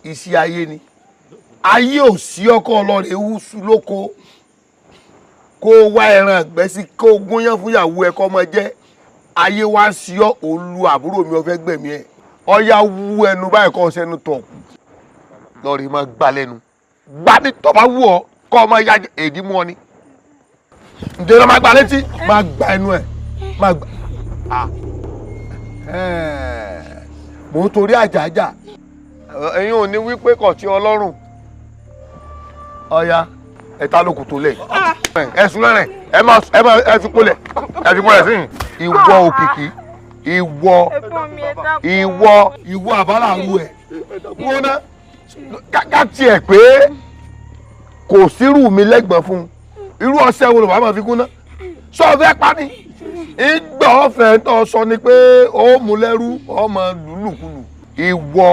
Isẹ Ayé ni ayé ò sí ọkọ ọlọ́rẹ̀ ewúsù lóko kó wá ẹran ìgbẹ́sí kó gúnyán fún ìyàwó ẹ kọ́ ọmọ jẹ́ ayé wá sí ọ olú àbúrò mi ọ̀fẹ́ gbẹ̀mí ẹ ọ̀ya wú ẹnu báyìí kọ́ sẹ́nu tọ̀ lọ́ọ̀rì máa gbà lẹ́nu gbà ní tọ́ bá wù ọ kọ́ ọmọ ya èdè mú ọ ni ǹjẹ́ lọ́ máa gbà létí máa gbà ẹnu ẹ̀ máa gbà mò ń torí àjàjà ẹ̀yin ò ní wípé kọ̀ tí ọlọ́run ọ̀ya ẹ̀ta lókùn tó lẹ̀ ẹ̀sùn lẹ́rìn ẹ fi kólẹ̀ sí ìwọ òkìkí ìwọ àbálàrú ẹ̀ wọ́n ná ká tiẹ̀ pé kò sírù mi lẹ́gbọ̀n fún irú ọṣẹ wo ló bá máa fi kú ná sọ fẹ́ pa ni ìgbà ọ̀fẹ́ tó sọ ni pé ó mú lẹ́rú ọmọ lùlùkulù ìwọ.